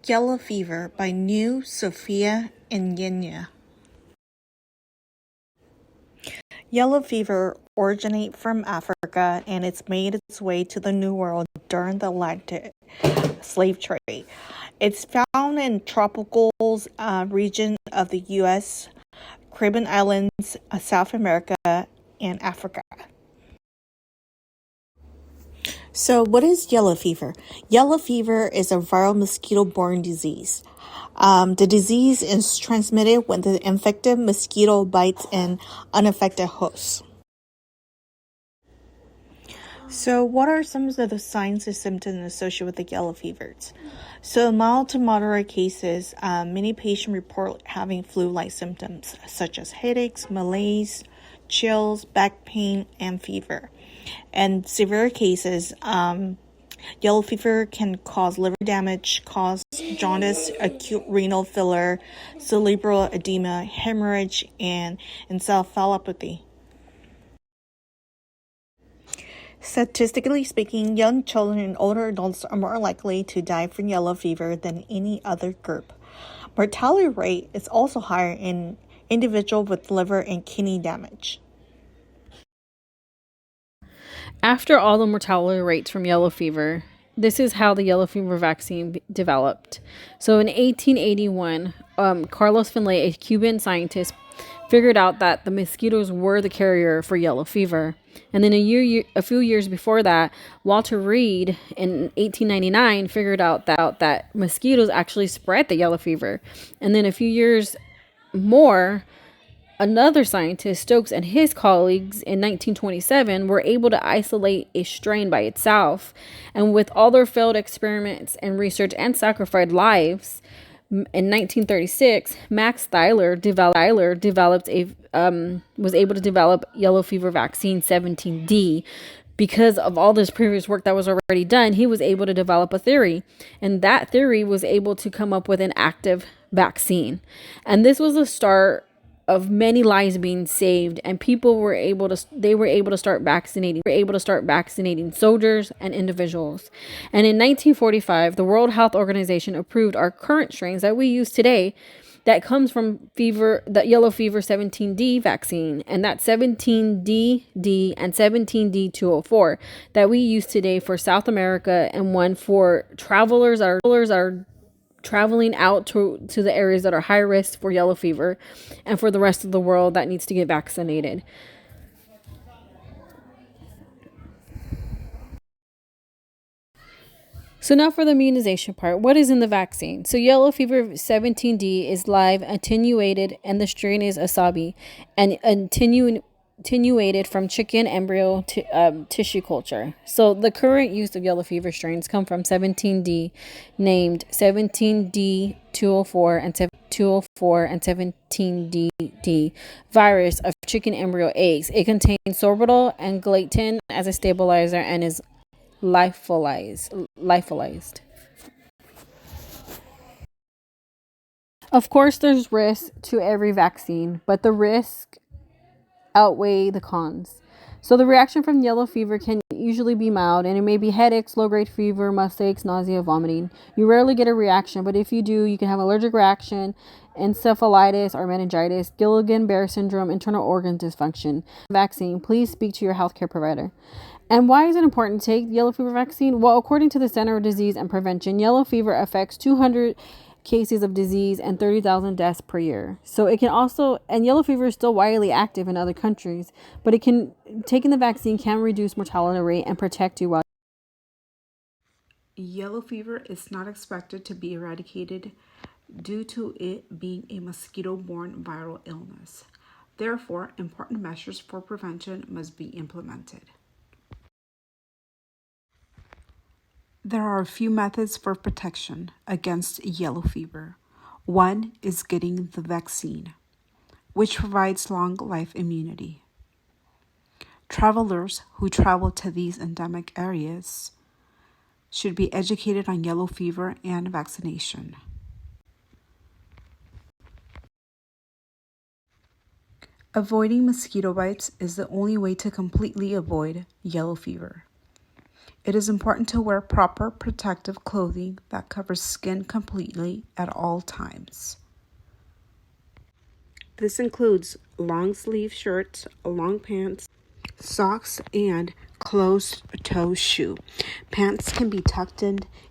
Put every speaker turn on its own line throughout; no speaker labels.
Yellow Fever by New Sophia Inyenya. Yellow fever originates from Africa and it's made its way to the New World during the Atlantic slave trade. It's found in tropical region of the U.S., Caribbean Islands, South America, and Africa. So what is yellow fever? Yellow fever is a viral mosquito-borne disease. The disease is transmitted when the infected mosquito bites an unaffected host. So what are some of the signs and symptoms associated with the yellow fevers? So in mild to moderate cases, many patients report having flu-like symptoms such as headaches, malaise, chills, back pain, and fever. In severe cases, yellow fever can cause liver damage, cause jaundice, acute renal failure, cerebral edema, hemorrhage, and encephalopathy. Statistically speaking, young children and older adults are more likely to die from yellow fever than any other group. Mortality rate is also higher in individuals with liver and kidney damage.
After all the mortality rates from yellow fever, this is how the yellow fever vaccine developed. So in 1881, Carlos Finlay, a Cuban scientist, figured out that the mosquitoes were the carrier for yellow fever. And then a few years before that, Walter Reed in 1899 figured out that mosquitoes actually spread the yellow fever. And then a few years more, another scientist, Stokes, and his colleagues in 1927 were able to isolate a strain by itself. And with all their failed experiments and research and sacrificed lives, in 1936, Max Theiler was able to develop yellow fever vaccine 17D. Because of all this previous work that was already done, he was able to develop a theory, and that theory was able to come up with an active vaccine. And this was the start of many lives being saved, and people were able to start vaccinating soldiers and individuals. And in 1945, the World Health Organization approved our current strains that we use today that comes from the yellow fever 17D vaccine, and that 17D and 17D204 that we use today for South America, and one for travelers are traveling out to the areas that are high risk for yellow fever, and for the rest of the world that needs to get vaccinated. So now for the immunization part. What is in the vaccine? So yellow fever 17D is live attenuated, and the strain is Asabi, and attenuated from chicken embryo tissue culture. So the current use of yellow fever strains come from 17D, named 17D204 and 17D virus of chicken embryo eggs. It contains sorbitol and gelatin as a stabilizer and is lyophilized. Of course, there's risk to every vaccine, but the risk outweigh the cons. So the reaction from yellow fever can usually be mild, and it may be headaches, low-grade fever, muscle aches, nausea, vomiting. You rarely get a reaction, but if you do, you can have allergic reaction, encephalitis or meningitis, Guillain-Barré syndrome, internal organ dysfunction. Vaccine, please speak to your healthcare provider. And why is it important to take the yellow fever vaccine? Well, according to the Center of Disease and Prevention, yellow fever affects 200 cases of disease and 30,000 deaths per year. So it can also, and yellow fever is still widely active in other countries, but taking the vaccine can reduce mortality rate and protect you while.
Yellow fever is not expected to be eradicated due to it being a mosquito-borne viral illness. Therefore, important measures for prevention must be implemented. There are a few methods for protection against yellow fever. One is getting the vaccine, which provides long life immunity. Travelers who travel to these endemic areas should be educated on yellow fever and vaccination. Avoiding mosquito bites is the only way to completely avoid yellow fever. It is important to wear proper protective clothing that covers skin completely at all times. This includes long sleeve shirts, long pants, socks, and closed-toe shoe. Pants can be tucked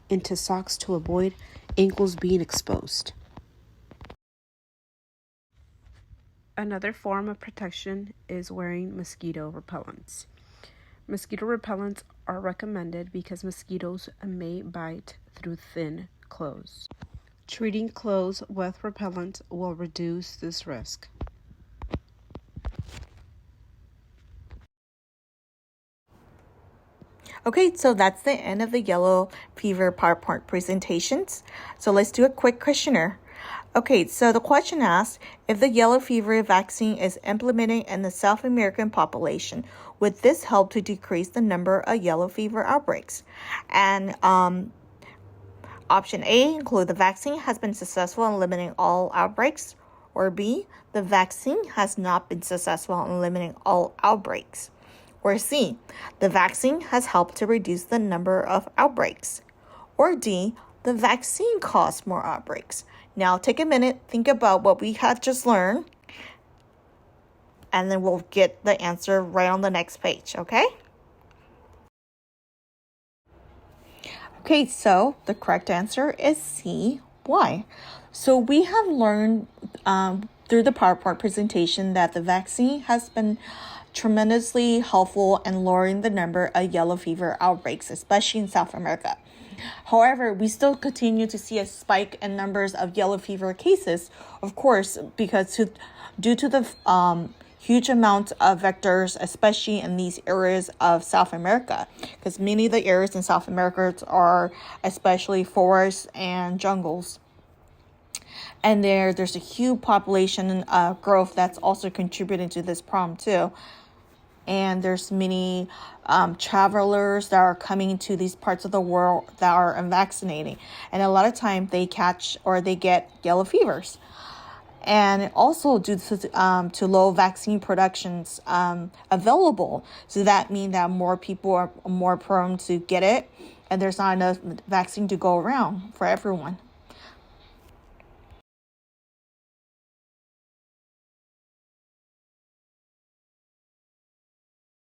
into socks to avoid ankles being exposed. Another form of protection is wearing mosquito repellents. Mosquito repellents are recommended because mosquitoes may bite through thin clothes. Treating clothes with repellent will reduce this risk.
Okay, so that's the end of the yellow fever PowerPoint presentations. So let's do a quick questionnaire. Okay, so the question asks, if the yellow fever vaccine is implemented in the South American population, would this help to decrease the number of yellow fever outbreaks? And option A include the vaccine has been successful in limiting all outbreaks, or B, the vaccine has not been successful in limiting all outbreaks, or C, the vaccine has helped to reduce the number of outbreaks, or D, the vaccine caused more outbreaks. Now take a minute, think about what we had just learned, and then we'll get the answer right on the next page, okay? Okay, so the correct answer is C. Why? So we have learned through the PowerPoint presentation that the vaccine has been tremendously helpful in lowering the number of yellow fever outbreaks, especially in South America. However, we still continue to see a spike in numbers of yellow fever cases, of course, because due to the huge amount of vectors, especially in these areas of South America, because many of the areas in South America are especially forests and jungles. And there's a huge population growth that's also contributing to this problem too. And there's many travelers that are coming to these parts of the world that are unvaccinated. And a lot of time they catch or they get yellow fevers. And also due to low vaccine productions available. So that means that more people are more prone to get it. And there's not enough vaccine to go around for everyone.